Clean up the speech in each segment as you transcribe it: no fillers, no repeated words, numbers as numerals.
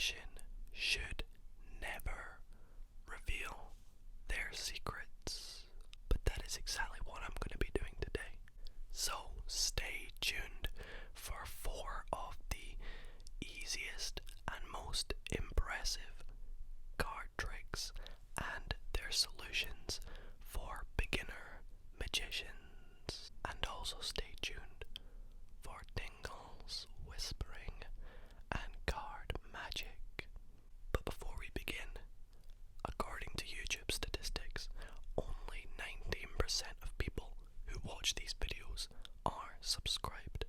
magician should never reveal their secrets, but that is exactly what I'm going to be doing today. So stay tuned for 4 of the easiest and most impressive card tricks and their solutions for beginner magicians. And also stay tuned for tingles, whispering, and card magic. But before we begin, according to YouTube statistics, only 19% of people who watch these videos are subscribed.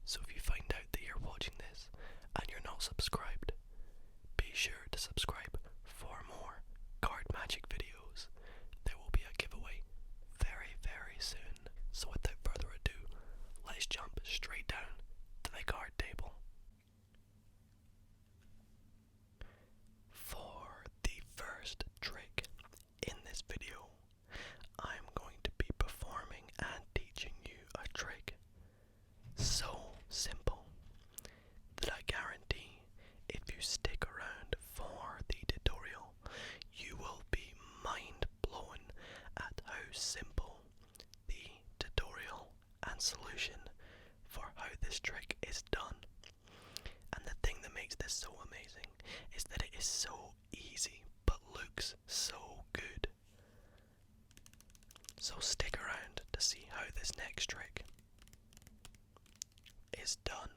So if you find out that you're watching this and you're not subscribed, be sure to subscribe for more card magic videos. There will be a giveaway very, very soon. So without further ado, let's jump straight down to the card table. For the first trick in this video, I'm going to be performing and teaching you a trick so simple that I guarantee if you stick around for the tutorial, you will be mind blown at how simple the tutorial and solution for how this trick is done. And the thing that makes this so amazing is that it is so easy but looks so good. So stick around to see how this next trick is done.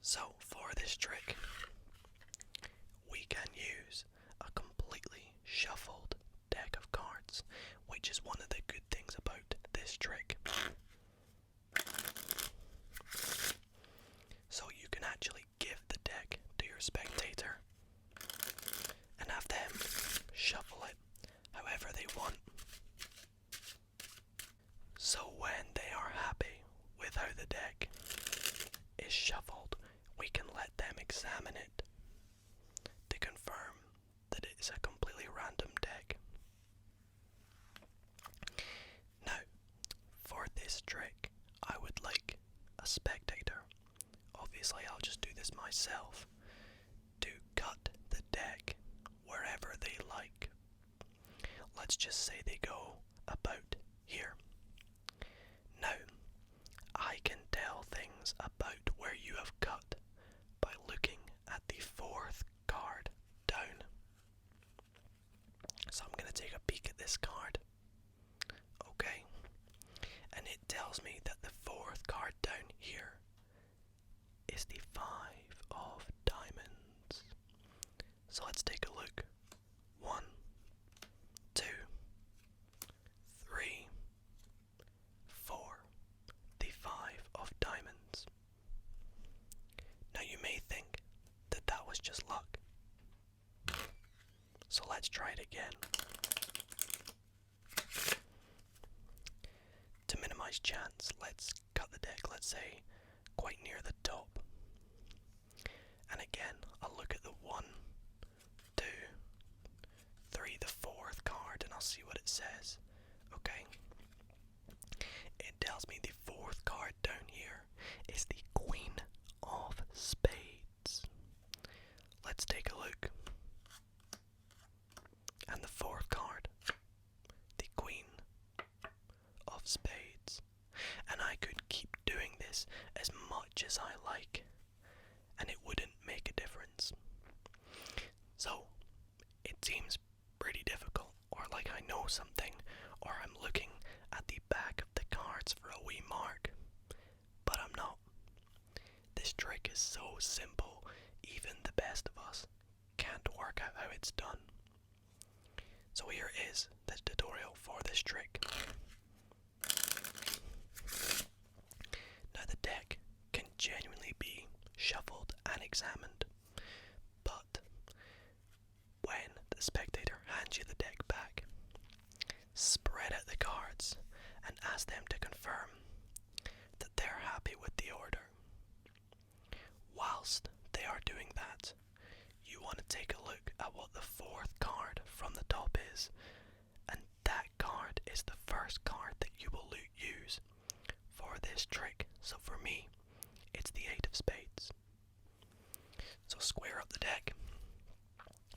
So for this trick, we can use a completely shuffled deck of cards, which is one of the good things about this trick. So you can actually give the deck to your spectator and have them shuffle it however they want. So when they are happy with how the deck is shuffled, we can let them examine it to confirm that it is a completely random deck. Now, for this trick, I would like a spectator, obviously I'll just do this myself, to cut the deck wherever they like. Let's just say they go about here. Now, I can tell things about where you have cut by looking at the 4th card down. So I'm going to take a peek at this card. Okay. And it tells me that the 4th card down here is the 5 of diamonds. So let's take a look. 1, 2, 3, 4. The 5 of diamonds. Now you may think that that was just luck. So let's try it again. To minimize chance, let's cut the deck, let's say, quite near the top. And again, I'll look at the 1, 2, 3, the 4th card, and I'll see what it says. Okay? It tells me the 4th card down here is the Queen of Spades. Let's take a look. And the 4th card, the Queen of Spades. And I could keep doing this as much as I like, and it wouldn't make a difference. So, it seems pretty difficult, or like I know something, or I'm looking at the back of the cards for a wee mark, but I'm not. This trick is so simple, even the best of us can't work out how it's done. So here is the tutorial for this trick. Now the deck can genuinely be shuffled and examined, but when the spectator hands you the deck back, spread out the cards and ask them to confirm that they're happy with the order. Whilst they are doing that, you want to take a look at what the 4th card from the top is, and that card is the first card that you will use for this trick. So for me, it's the 8 of Spades. square up the deck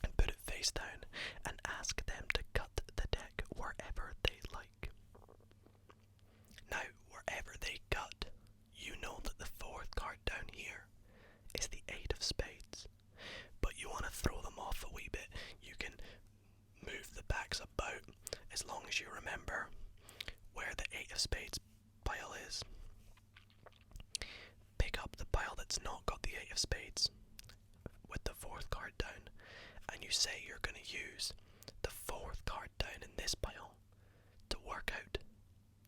and put it face down and ask them to cut the deck wherever they like. Now, wherever they cut, you know that the fourth card down here is the 8 of spades. But you want to throw them off a wee bit. You can move the backs about as long as you remember where the 8 of spades pile is. Pick up the pile that's not got the 8 of spades with the fourth card down, and you say you're going to use the fourth card down in this pile to work out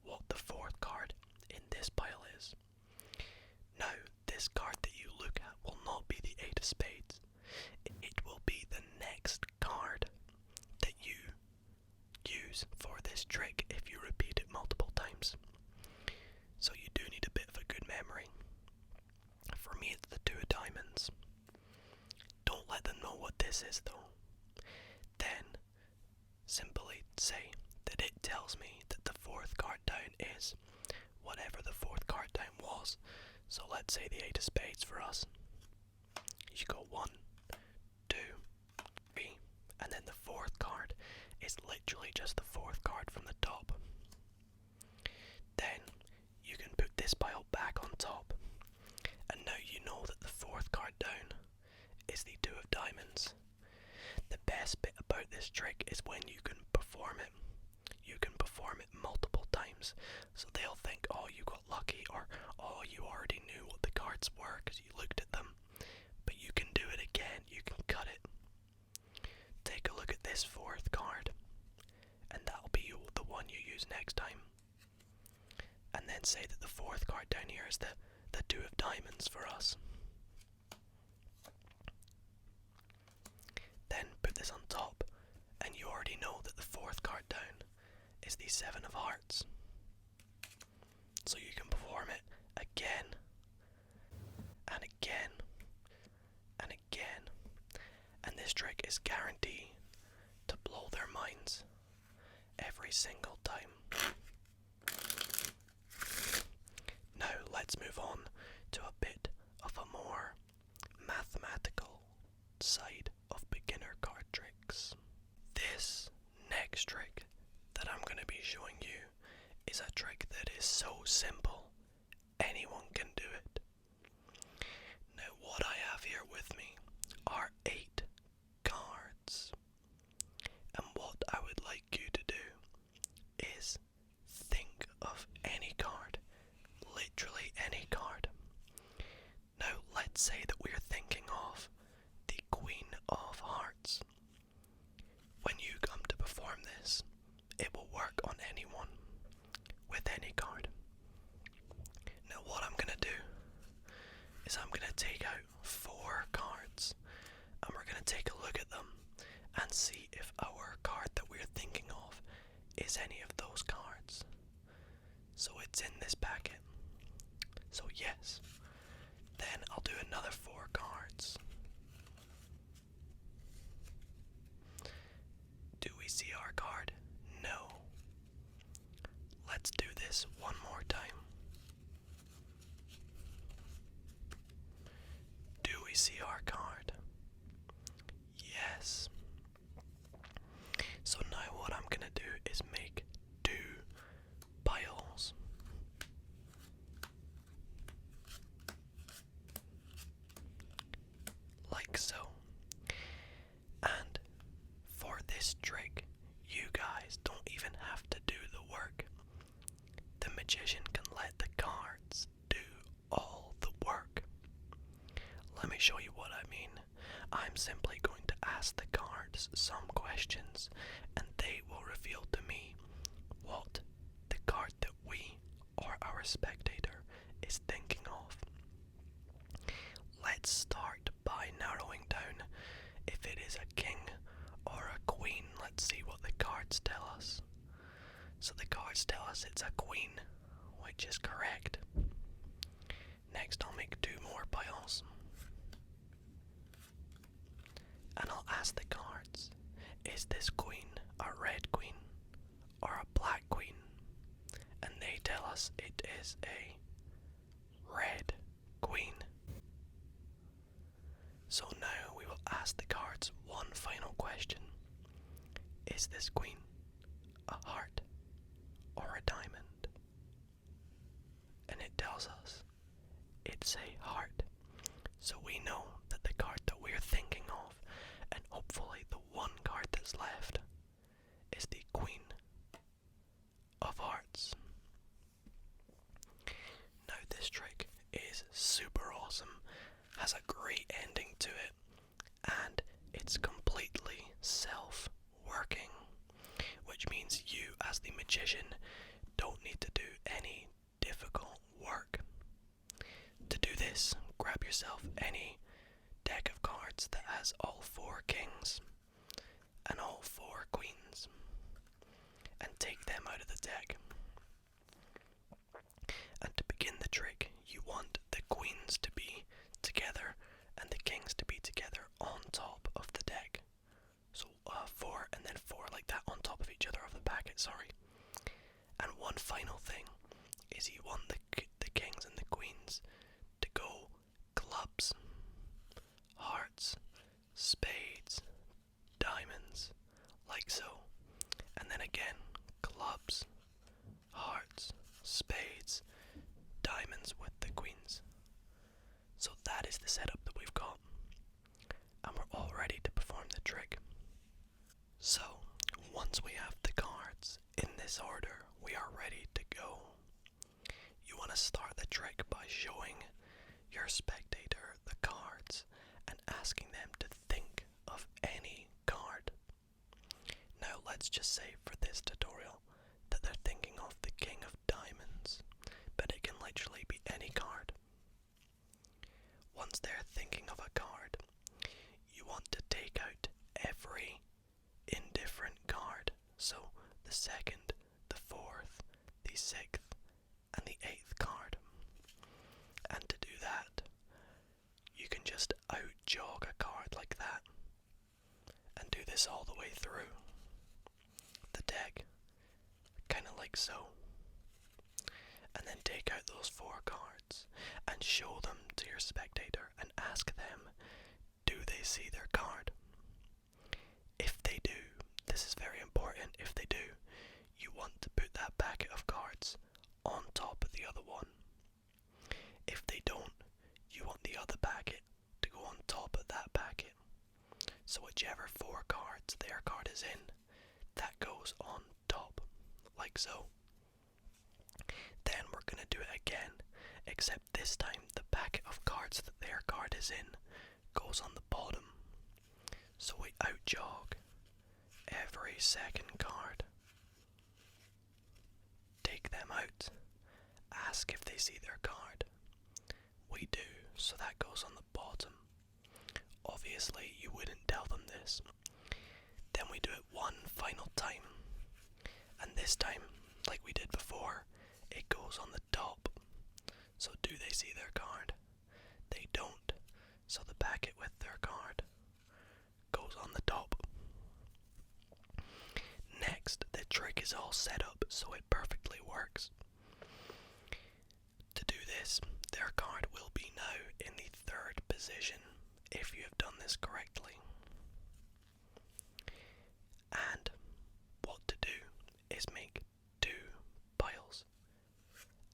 what the fourth card in this pile is. Now, this card that you look at will not be the 8 of spades. It will be the next card that you use for this trick if you repeat it multiple times. So you do need a bit of a good memory. For me, it's the 2 of diamonds. Don't let them know what this is though. Then simply say that it tells me that the fourth card down is whatever the fourth card down was. So let's say the 8 of spades for us. You go 1, 2, 3, and then the fourth card is literally just the fourth card from the top. Then you can put this pile back on top, and now you know that the fourth card down is the 2 of diamonds. The best bit about this trick is when you can perform it. You can perform it multiple times, so they'll think, oh, you got lucky, or oh, you already knew what the cards were because you looked at them. But you can do it again, you can cut it. Take a look at this fourth card, and that'll be the one you use next time. And then say that the fourth card down here is the 2 of diamonds for us. Then put this on top, and you already know that the fourth card down is the 7 of hearts. So you can perform it again, and again, and again. And this trick is guaranteed to blow their minds every single time. Now let's move on to a bit of a more mathematical side of beginner card tricks. This next trick that I'm going to be showing you is a trick that is so simple, anyone can do it. Now what I have here with me are 8 cards, and what I would like you to do is think of any card, literally any card. Now let's say that we're thinking of the Queen of Hearts. When you come to perform this, it will work on anyone with any card. Now what I'm going to do is I'm going to take out 4 cards, and we're going to take a look at them and see if our card that we're thinking of is any of those cards. So it's in this packet. So yes. Then I'll do another 4 cards. Do we see our card? No. Let's do this one more time. Do we see our card? Yes. So now what I'm gonna do is make 2 piles. Like so. And for this trick, you guys don't even have to do the work. The magician can let the cards do all the work. Let me show you what I mean. I'm simply going to ask the cards some questions, and they will reveal to me what the card that we, or our spectator, is thinking of. Let's start by narrowing down if it is a king or a queen. Let's see what the cards tell us. So the cards tell us it's a queen, which is correct. Next I'll make 2 more piles. And I'll ask the cards, is this queen a red queen or a black queen? And they tell us it is a red queen. So now we will ask the cards one final question. Is this queen a heart or a diamond? And it tells us it's a heart. So we know that the card that we're thinking of, and hopefully the one card that's left, is the Queen of Hearts. Now this trick is super awesome, has a great ending to it, and it's completely self-working, which means you as the magician don't need to do any difficult work. To do this, grab yourself any deck of cards that has all 4 kings and all 4 queens, and take them out of the deck. And to begin the trick, you want the queens to be together and the kings to be together on top of the deck. So 4 and then 4 like that on top of each other of the packet, sorry. And one final thing is you want the kings and the queens to go clubs, hearts, spades, diamonds, like so. And then again, clubs, hearts, spades, diamonds with the queens. So that is the setup that we've got. And we're all ready to perform the trick. So, once we have the cards in this order, we are ready to go. You want to start the trick by showing your spectator the cards and asking them to think of any card. Now let's just say for this tutorial that they're thinking of the King of Diamonds, but it can literally be any card. Once they're thinking of a card, you want to take out every indifferent card. So the 2nd, the 4th, the 6th, and the 8th card. And to do that, you can just out-jog a card like that, and do this all the way through the deck, kind of like so. And then take out those 4 cards and show them to your spectator and ask them, do they see their card? If they do, this is very important, if they do, you want to put that packet of cards on top of the other one. If they don't, you want the other packet to go on top of that packet. So whichever 4 cards their card is in, that goes on top, like so. Then we're going to do it again, except this time the packet of cards that their card is in goes on the bottom. So we out-jog every 2nd card. Take them out. Ask if they see their card. We do, so that goes on the bottom. Obviously, you wouldn't tell them this. Then we do it one final time. And this time, like we did before, it goes on the top. So do they see their card? They don't. So the packet with their card goes on the top. Next, the trick is all set up so it perfectly works. To do this, their card will be now in the 3rd position if you have done this correctly. And what to do is make 2 piles.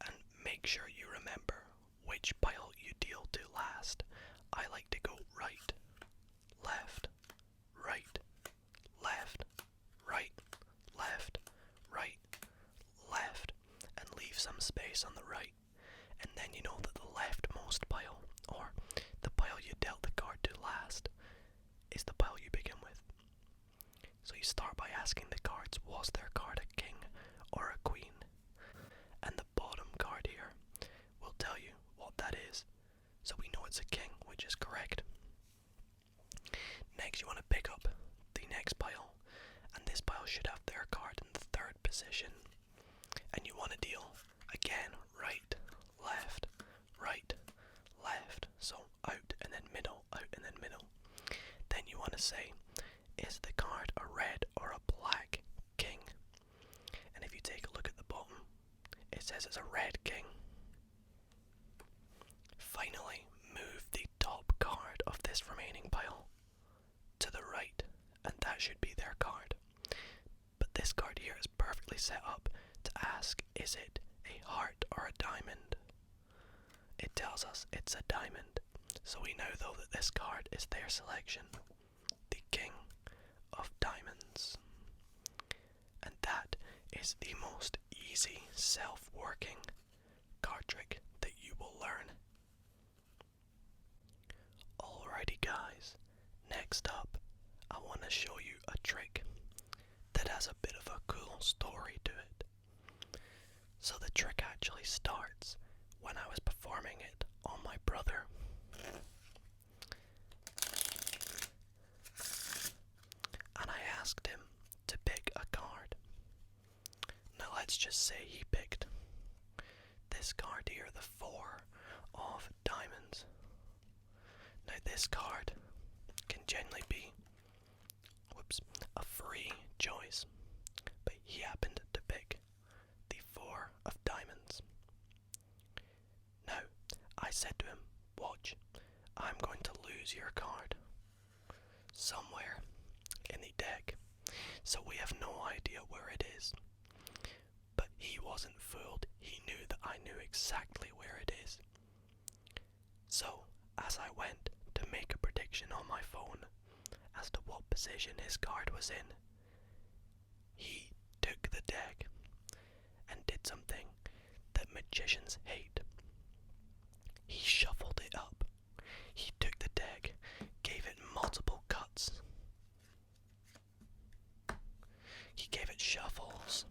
And make sure you remember which pile you deal to last. I like to go right, left, right, left, right, left, right, left, and leave some space on the right. And then you know that the leftmost pile, or the pile you dealt the card to last, is the pile you begin with. So you start by asking the cards, was their card a king or a queen? And the bottom card here will tell you what that is. So we know it's a king, which is correct. Next you want to pick up the next pile, and this pile should have their card in the 3rd position. And you want to deal, again, right, left, right, left. So out and then middle, out and then middle. Then you want to say, is the card a red or a black king? And if you take a look at the bottom, it says it's a red king. Finally, move the top card of this remaining that should be their card. But this card here is perfectly set up to ask, is it a heart or a diamond? It tells us it's a diamond, so we know though that this card is their selection, the King of Diamonds. And that is the most easy self-working card trick that you will learn. Alrighty guys, next up I want to show you a trick that has a bit of a cool story to it. So the trick actually starts when I was performing it on my brother. And I asked him to pick a card. Now let's just say he picked this card here, the 4 of Diamonds. Now this card can generally be a free choice, but he happened to pick the 4 of Diamonds. Now, I said to him, watch, I'm going to lose your card somewhere in the deck, so we have no idea where it is. But he wasn't fooled, he knew that I knew exactly where it is. So, as I went to make a prediction on my phone as to what position his card was in, he took the deck and did something that magicians hate. He shuffled it up. He took the deck, gave it multiple cuts. He gave it shuffles.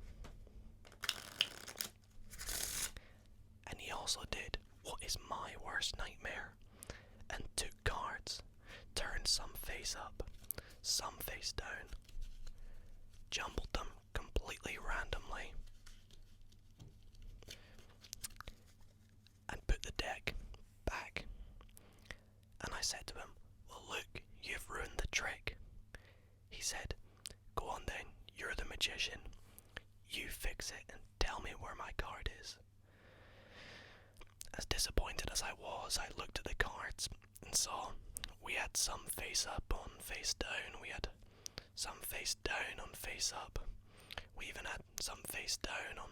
And he also did what is my worst nightmare and took cards, turned some face up, some face down, jumbled them completely randomly, and put the deck back. And I said to him, well look, you've ruined the trick. He said, go on then, you're the magician. You fix it and tell me where my card is. As disappointed as I was, I looked at the cards and saw we had some face up on face down, we had some face down on face up, we even had some face down on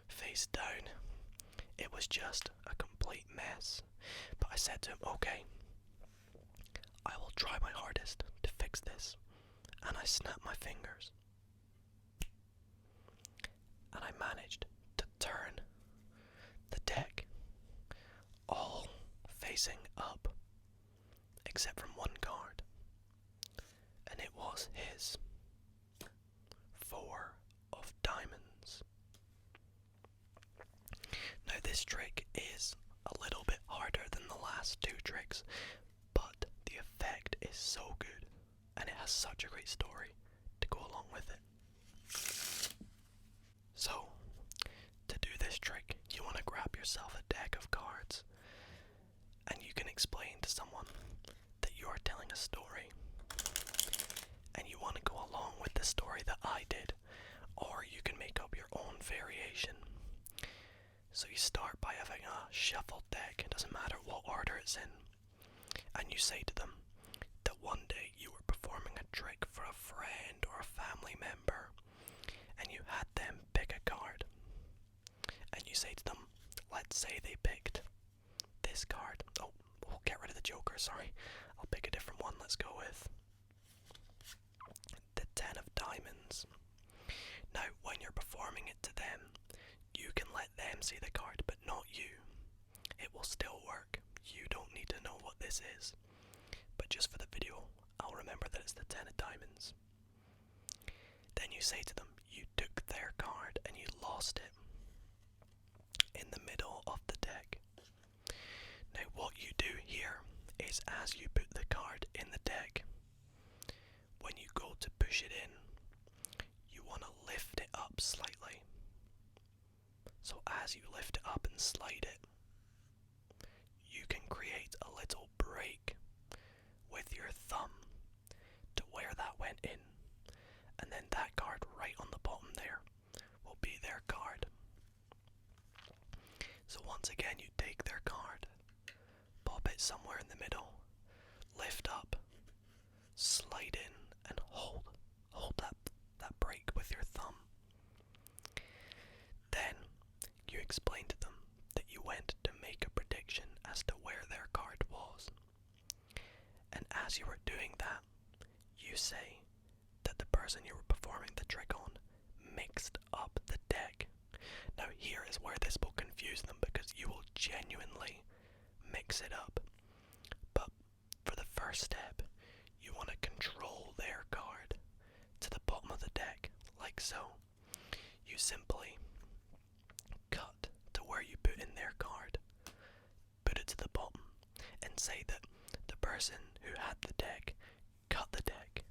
face down. It was just a complete mess. But I said to him, okay, I will try my hardest to fix this. And I snapped my fingers. And I managed to turn the deck all facing up, except from one card. And it was his 4 of Diamonds. Now this trick is a little bit harder than the last 2 tricks, but the effect is so good, and it has such a great story to go along with it. So, to do this trick, you want to grab yourself a deck of cards, and you can explain to someone that you are telling a story, and you want to go along with the story that I did, or you can make up your own variation. So you start by having a shuffled deck, it doesn't matter what order it's in, and you say to them that one day you were performing a trick for a friend or a family member, and you had them pick a card, and you say to them, let's say they picked this card. Oh, we'll get rid of the Joker, sorry. I'll pick a different one. Let's go with the 10 of Diamonds. Now, when you're performing it to them, you can let them see the card, but not you. It will still work. You don't need to know what this is. But just for the video, I'll remember that it's the 10 of Diamonds. Then you say to them, you took their card and you lost it in the middle of the deck. Now what you do here is, as you put the card in the deck, when you go to push it in, you want to lift it up slightly. So as you lift it up and slide it, you can create a little break with your thumb to where that went in, and then that card right on the bottom there will be their card. So once again, you take their card, pop it somewhere in the middle, lift up, slide in, and hold as you were doing that, you say that the person you were performing the trick on mixed up the deck. Now here is where this will confuse them, because you will genuinely mix it up. But for the first step, you want to control their card to the bottom of the deck, like so. You simply cut to where you put in their card, put it to the bottom, and say that the person who had the deck cut the deck.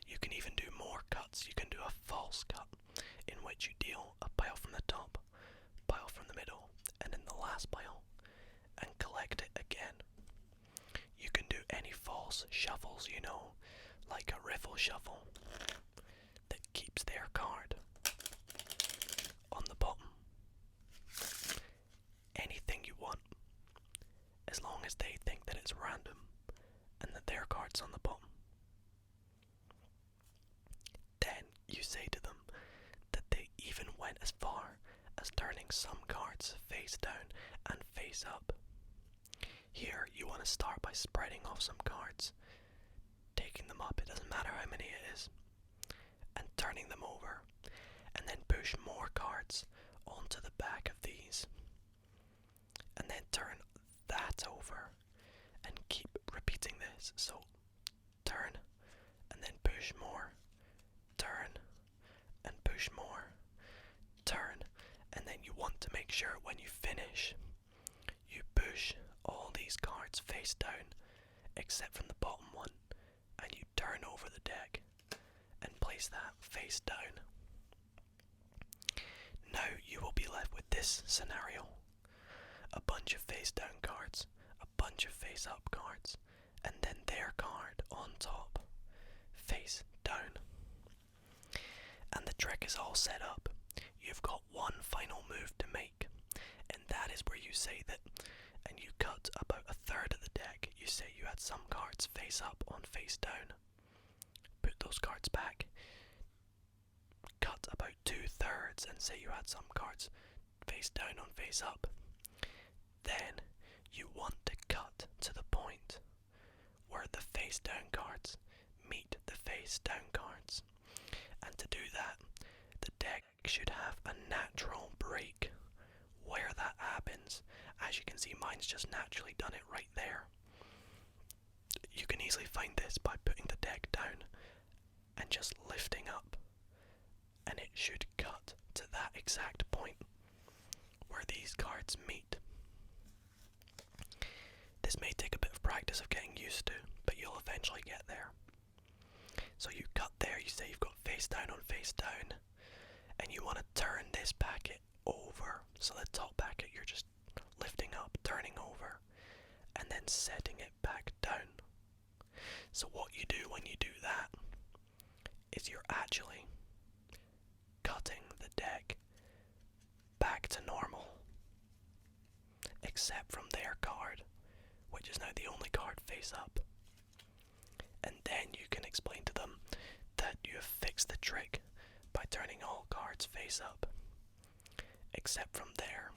You can even do more cuts. You can do a false cut, in which you deal a pile from the top, pile from the middle, and in the last pile, and collect it again. You can do any false shuffles, like a riffle shuffle that keeps their card on the bottom. Anything you want, as long as they think that it's random and that their card's on the bottom. Then you say to them that they even went as far as turning some cards face down and face up. Here you want to start by spreading off some cards, taking them up, it doesn't matter how many it is, and turning them over, and then push more cards onto the back of these, and then turn that over, and keep repeating this. So turn, and then push more, turn, and push more, turn, and then you want to make sure when you finish, you push all these cards face down, except from the bottom one, and you turn over the deck and place that face down. Now you will be left with this scenario: a bunch of face down cards, a bunch of face up cards, and then their card on top, face down. And the trick is all set up. You've got one final move to make, and that is where you say that, and you cut about a third of the deck. You say you had some cards face up on face down, put those cards back, cut about 2/3 and say you had some cards face down on face up. Then you want to cut to the point where the face down cards meet the face down cards. And to do that, the deck should have a natural break where that happens. As you can see, mine's just naturally done it right there. You can easily find this by putting the deck down and just lifting up, and it should cut to that exact point where these cards meet. This may take a bit of practice of getting used to, but you'll eventually get there. So you cut there, you say you've got face down on face down, and you want to turn this packet over. So the top packet you're just lifting up, turning over, and then setting it back down. So what you do when you do that is you're actually cutting the deck back to normal, except from their card, which is now the only card face up. And then you can explain to them that you have fixed the trick by turning all cards face up, except from their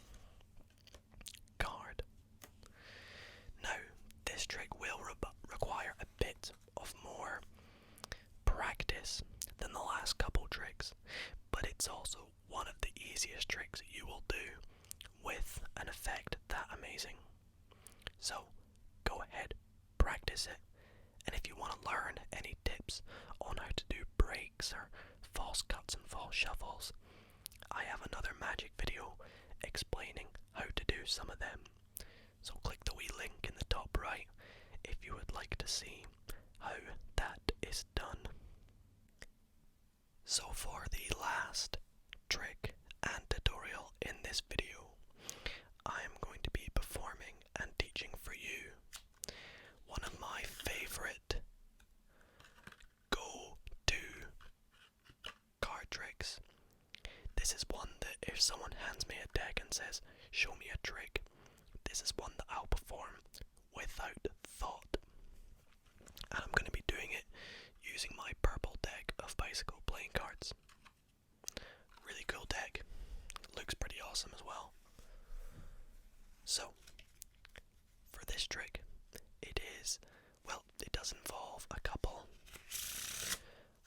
card. Now, this trick will require a bit of more practice than the last couple tricks, but it's also one of the easiest tricks you will do with an effect that amazing. So, go ahead, practice it, and if you want to learn any tips on how to do breaks or false cuts and false shuffles, I have another magic video explaining how to do some of them. So click the wee link in the top right if you would like to see how that is done. So for the last trick and tutorial in this video, I am going to be performing and teaching for you one of my favorite go-to card tricks. This is one that if someone hands me a deck and says, show me a trick, this is one that I'll perform without thought. And I'm going to be doing it using my purple deck of bicycle playing cards. Really cool deck. Looks pretty awesome as well. So, for this trick, it does involve a couple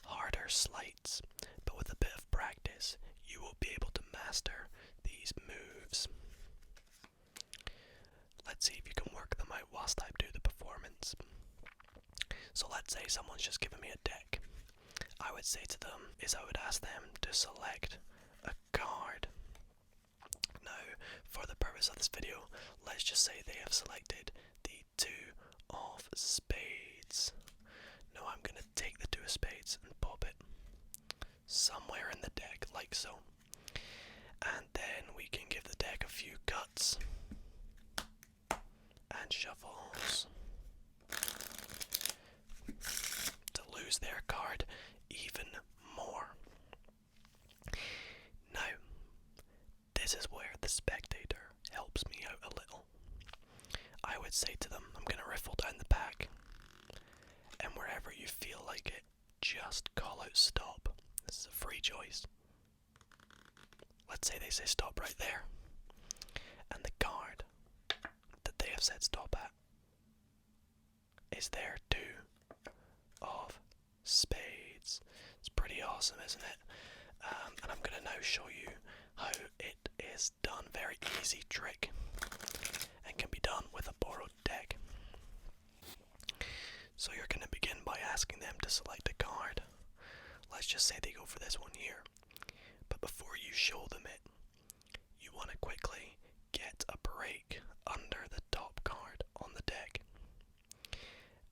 harder slides, but with a bit of practice, you will be able to master these moves. Let's see if you can work them out whilst I do the performance. So let's say someone's just given me a deck. I would say to them I would ask them to select a card. Now, for the purpose of this video, let's just say they have selected the 2 of spades. Now I'm going to take the 2 of spades and pop it somewhere in the deck, like so. And then we can give the deck a few cuts and shuffles to lose their card even more. Now, this is where the spectator helps me out a little. I would say to them, I'm going to riffle down the pack, and wherever you feel like it, just call out stop. This is a free choice. Let's say they say stop right there, and the card that they have said stop at is their 2 of spades. It's pretty awesome, isn't it? And I'm going to now show you how it is done. Very easy trick, and can be done with a borrowed deck. So you're going to begin by asking them to select a card. Let's just say they go for this one here. But before you show them it, you want to quickly get a break under the top card on the deck.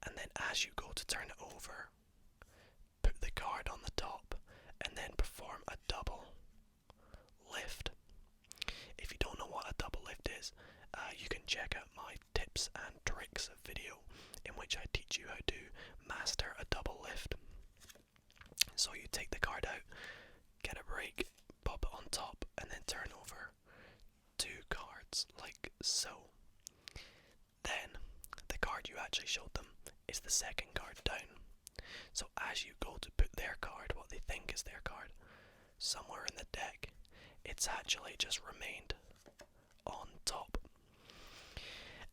And then as you go to turn it over, put the card on the top and then perform a double lift. If you don't know what a double lift is, you can check out my tips and tricks video in which I teach you how to master a double lift. So you take the card out, get a break, pop it on top, and then turn over 2 cards like so. Then the card you actually showed them is the second card down. So as you go to put their card, what they think is their card, somewhere in the deck, it's actually just remained on top.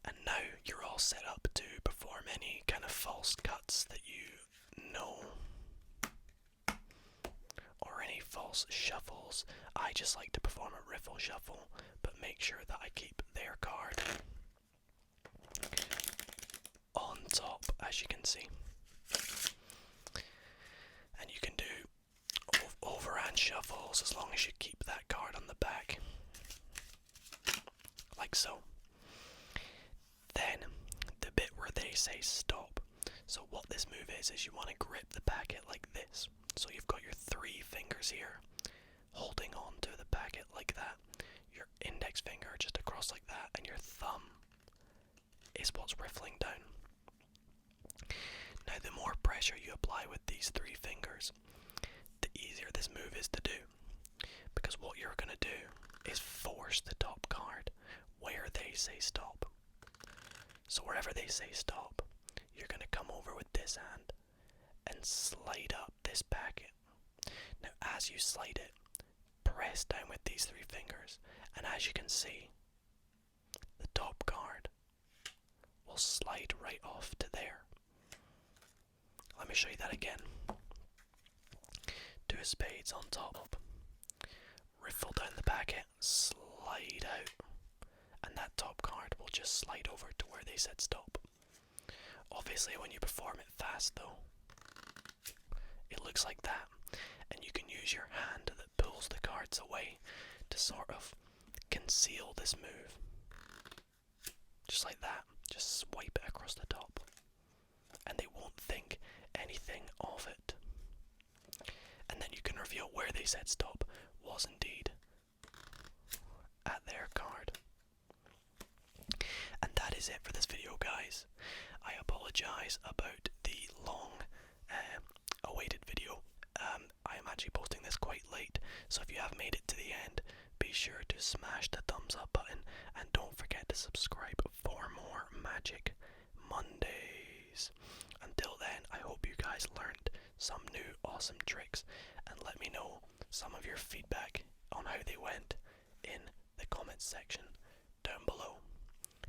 And now you're all set up to perform any kind of false cuts that you know, or any false shuffles. I just like to perform a riffle shuffle, but make sure that I keep their card on top, as you can see. And you can do overhand shuffles as long as you keep that card on the back, like so. Then the bit where they say stop. So what this move is you want to grip the packet like this. So you've got your 3 fingers here holding on to the packet like that, your index finger just across like that, and your thumb is what's riffling down. Now the more pressure you apply with these 3 fingers, the easier this move is to do, because what you're going to do is force the top card where they say stop. So wherever they say stop, you're going to come over with this hand and slide up this packet. Now as you slide it, press down with these 3 fingers, and as you can see, the top card will slide right off to there. Let me show you that again. 2 of spades on top, riffle down the packet, slide out, and that top card will just slide over to where they said stop. Obviously when you perform it fast though, it looks like that, and you can use your hand that pulls the cards away to sort of conceal this move. Just like that, just swipe it across the top, and they won't think anything of it. And then you can reveal where they said stop was indeed at their card. And that is it for this video, guys. I apologise about the long awaited video. I am actually posting this quite late, so if you have made it to the end, be sure to smash the thumbs up button, and don't forget to subscribe for more Magic Mondays. Until then, I hope you guys learned some new awesome tricks, and let me know some of your feedback on how they went in the comments section down below.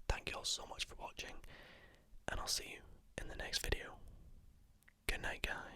Thank you all so much for watching, and I'll see you in the next video. Good night, guys.